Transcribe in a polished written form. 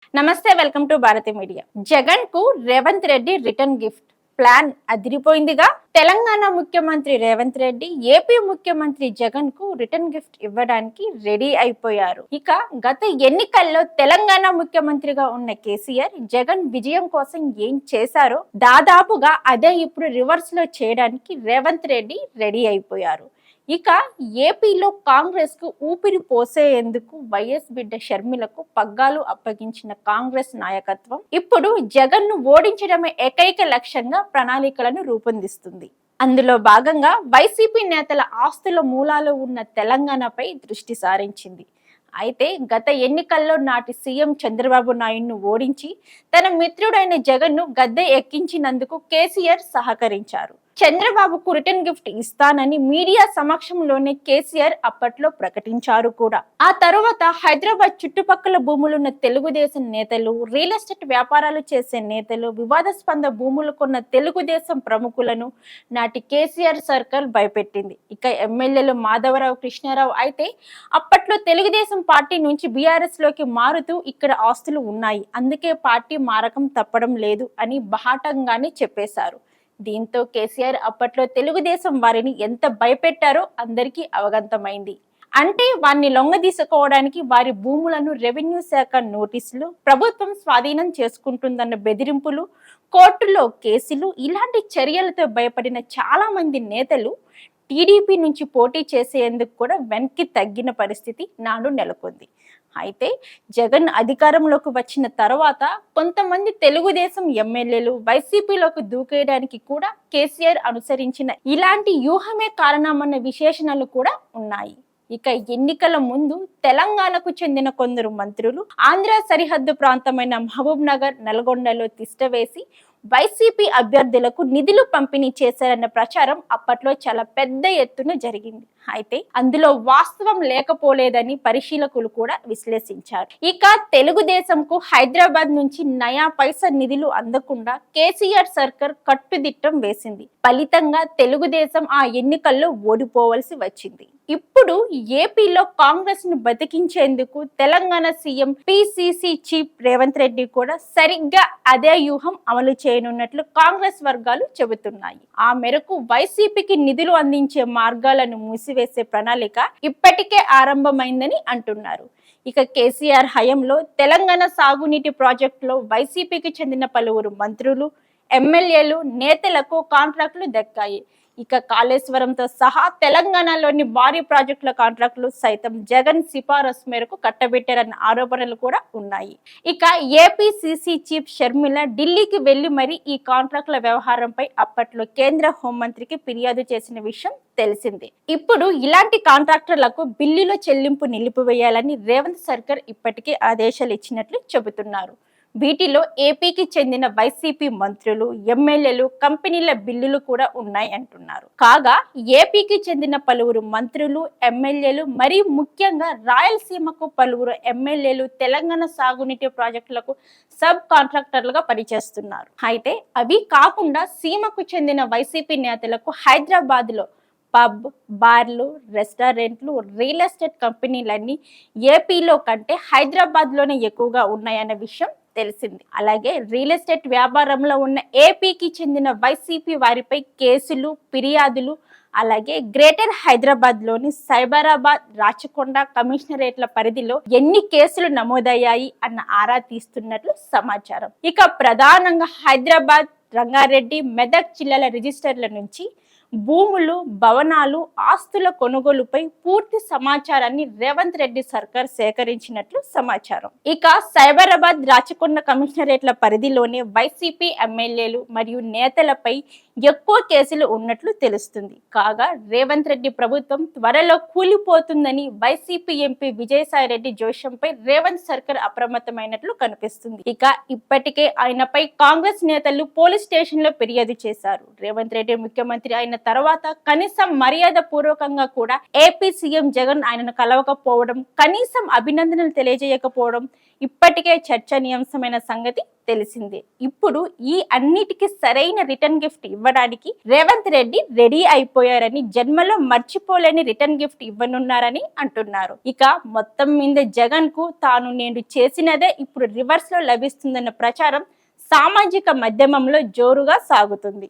నమస్తే, welcome to Bharati media. Jagan కు Revanth Reddy return gift plan అదిరిపోయిందిగా. తెలంగాణ ముఖ్యమంత్రి రేవంత్ రెడ్డి ఏపీ ముఖ్యమంత్రి జగన్ కు రిటర్న్ గిఫ్ట్ ఇవ్వడానికి రెడీ అయిపోయారు. ఇక గత ఎన్నికల్లో తెలంగాణ ముఖ్యమంత్రిగా ఉన్న కేసీఆర్ జగన్ విజయం కోసం ఏం చేశారో దాదాపుగా అదే ఇప్పుడు రివర్స్ లో చేయడానికి రేవంత్ రెడ్డి రెడీ అయిపోయారు. ఇక ఏపీలో కాంగ్రెస్ కు ఊపిరి పోసేందుకు వైఎస్ బిడ్డ షర్మిలకు పగ్గాలు అప్పగించిన కాంగ్రెస్ నాయకత్వం ఇప్పుడు జగన్ ను ఓడించడమే ఏకైక లక్ష్యంగా ప్రణాళికలను రూపొందిస్తుంది. అందులో భాగంగా వైసీపీ నేతల ఆస్తుల మూలాలు ఉన్న తెలంగాణపై దృష్టి సారించింది. అయితే గత ఎన్నికల్లో నాటి సీఎం చంద్రబాబు నాయుడును ఓడించి తన మిత్రుడైన జగన్ ను గద్దె ఎక్కించినందుకు కేసీఆర్ సహకరించారు. చంద్రబాబుకు రిటర్న్ గిఫ్ట్ ఇస్తానని మీడియా సమక్షంలోనే కేసీఆర్ అప్పట్లో ప్రకటించారు కూడా. ఆ తరువాత హైదరాబాద్ చుట్టుపక్కల భూములున్న తెలుగుదేశం నేతలు, రియల్ ఎస్టేట్ వ్యాపారాలు చేసే నేతలు, వివాదాస్పద భూములు కొన్న తెలుగుదేశం ప్రముఖులను నాటి కేసీఆర్ సర్కార్ భయపెట్టింది. ఇక ఎమ్మెల్యేలు మాధవరావు, కృష్ణారావు అయితే అప్పట్లో తెలుగుదేశం పార్టీ నుంచి బీఆర్ఎస్ లోకి మారుతూ ఇక్కడ ఆస్తులు ఉన్నాయి, అందుకే పార్టీ మారకం తప్పడం లేదు అని బహాటంగానే చెప్పేశారు. దీంతో కేసీఆర్ అప్పట్లో తెలుగుదేశం వారిని ఎంత భయపెట్టారో అందరికీ అవగతమైంది. అంటే వారిని లొంగదీసుకోవడానికి వారి భూములను రెవెన్యూ శాఖ నోటీసులు, ప్రభుత్వం స్వాధీనం చేసుకుంటుందన్న బెదిరింపులు, కోర్టులో కేసులు, ఇలాంటి చర్యలతో భయపడిన చాలా మంది నేతలు టీడీపీ నుంచి పోటీ చేసేందుకు కూడా వెనక్కి తగ్గిన పరిస్థితి నాడు నెలకొంది. అయితే జగన్ అధికారంలోకి వచ్చిన తర్వాత కొంతమంది తెలుగుదేశం ఎమ్మెల్యేలు వైసీపీలోకి దూకేయడానికి కూడా కేసీఆర్ అనుసరించిన ఇలాంటి వ్యూహమే కారణమన్న విశేషణలు కూడా ఉన్నాయి. ఇక ఎన్నికల ముందు తెలంగాణకు చెందిన కొందరు మంత్రులు ఆంధ్ర సరిహద్దు ప్రాంతమైన మహబూబ్ నగర్, నల్గొండలో తిష్టవేసి వైసీపీ అభ్యర్థులకు నిధులు పంపిణీ చేశారన్న ప్రచారం అప్పట్లో చాలా పెద్ద ఎత్తున జరిగింది. అయితే అందులో వాస్తవం లేకపోలేదని పరిశీలకులు కూడా విశ్లేషించారు. ఇక తెలుగుదేశంకు హైదరాబాద్ నుంచి నయా పైసా నిధులు అందకుండా కేసీఆర్ సర్కార్ కట్టుదిట్టం వేసింది. ఫలితంగా తెలుగుదేశం ఆ ఎన్నికల్లో ఓడిపోవలసి వచ్చింది. ఇప్పుడు ఏపీలో కాంగ్రెస్ ను బతికించేందుకు Telangana CM PCC chief Revanth Reddy కూడా సరిగ్గా అదే వ్యూహం అమలు చేయనున్నట్లు కాంగ్రెస్ వర్గాలు చెబుతున్నాయి. ఆ మేరకు వైసీపీకి నిధులు అందించే మార్గాలను మూసివేసే ప్రణాళిక ఇప్పటికే ఆరంభమైందని అంటున్నారు. ఇక కేసీఆర్ హయాంలో తెలంగాణ సాగునీటి ప్రాజెక్టులో వైసీపీకి చెందిన పలువురు మంత్రులు, ఎమ్మెల్యేలు, నేతలకు కాంట్రాక్టులు దక్కాయి. ఇక కాళేశ్వరంతో సహా తెలంగాణలోని భారీ ప్రాజెక్టుల కాంట్రాక్టులు సైతం జగన్ సిఫారసు మేరకు కట్టబెట్టారన్న ఆరోపణలు కూడా ఉన్నాయి. ఇక ఏపీసీసీ చీఫ్ షర్మిల ఢిల్లీకి వెళ్లి మరి ఈ కాంట్రాక్టుల వ్యవహారంపై అప్పట్లో కేంద్ర హోంమంత్రికి ఫిర్యాదు చేసిన విషయం తెలిసిందే. ఇప్పుడు ఇలాంటి కాంట్రాక్టర్లకు బిల్లుల చెల్లింపు నిలిపివేయాలని రేవంత్ సర్కార్ ఇప్పటికే ఆదేశాలు ఇచ్చినట్లు చెబుతున్నారు. వీటిలో ఏపీకి చెందిన వైసీపీ మంత్రులు, ఎమ్మెల్యేలు, కంపెనీల బిల్లులు కూడా ఉన్నాయి అంటున్నారు. కాగా ఏపీకి చెందిన పలువురు మంత్రులు, ఎమ్మెల్యేలు, మరీ ముఖ్యంగా రాయలసీమకు పలువురు ఎమ్మెల్యేలు తెలంగాణ సాగునీటి ప్రాజెక్టులకు సబ్ కాంట్రాక్టర్లుగా పనిచేస్తున్నారు. అయితే అవి కాకుండా సీమకు చెందిన వైసీపీ నేతలకు హైదరాబాద్ లో పబ్, బార్లు, రెస్టారెంట్లు, రియల్ ఎస్టేట్ కంపెనీలన్నీ ఏపీలో కంటే హైదరాబాద్ లోనే ఎక్కువగా ఉన్నాయన్న విషయం తెలిసింది. అలాగే రియల్ ఎస్టేట్ వ్యాపారంలో ఉన్న ఏపీకి చెందిన వైసీపీ వారిపై కేసులు, ఫిర్యాదులు, అలాగే గ్రేటర్ హైదరాబాద్ లోని సైబరాబాద్, రాచకొండ కమిషనరేట్ల పరిధిలో ఎన్ని కేసులు నమోదయ్యాయి అన్న ఆరా తీస్తున్నట్లు సమాచారం. ఇక ప్రధానంగా హైదరాబాద్, రంగారెడ్డి, మెదక్ జిల్లాల రిజిస్టర్ల నుంచి భూములు, భవనాలు, ఆస్తుల కొనుగోలుపై పూర్తి సమాచారాన్ని రేవంత్ రెడ్డి సర్కార్ సేకరించినట్లు సమాచారం. ఇక సైబరాబాద్, రాచకొండ కమిషనరేట్ల పరిధిలోనే వైసీపీ ఎమ్మెల్యేలు మరియు నేతలపై ఎక్కువ కేసులు ఉన్నట్లు తెలుస్తుంది. కాగా రేవంత్ రెడ్డి ప్రభుత్వం త్వరలో కూలిపోతుందని వైసీపీ ఎంపీ విజయసాయిరెడ్డి జోషంపై రేవంత్ సర్కార్ అప్రమత్తమైనట్లు కనిపిస్తుంది. ఇక ఇప్పటికే ఆయనపై కాంగ్రెస్ నేతలు పోలీస్ స్టేషన్ లో ఫిర్యాదు చేశారు. రేవంత్ రెడ్డి ముఖ్యమంత్రి అయిన తర్వాత కనీసం మర్యాద పూర్వకంగా కూడా ఏపీ సీఎం జగన్ ఆయనను కలవకపోవడం, కనీసం అభినందనలు తెలియజేయకపోవడం, ఇప్పటికే చర్చనీయాంశమైన సంగతి తెలిసిందే. ఇప్పుడు ఈ అన్నిటికీ సరైన రిటర్న్ గిఫ్ట్ ఇవ్వడానికి రేవంత్ రెడ్డి రెడీ అయిపోయారని, జన్మలో మర్చిపోలేని రిటర్న్ గిఫ్ట్ ఇవ్వనున్నారని అంటున్నారు. ఇక మొత్తం మీద జగన్ కు తాను నేను చేసినదే ఇప్పుడు రివర్స్ లో లభిస్తుందన్న ప్రచారం సామాజిక మాధ్యమంలో జోరుగా సాగుతుంది.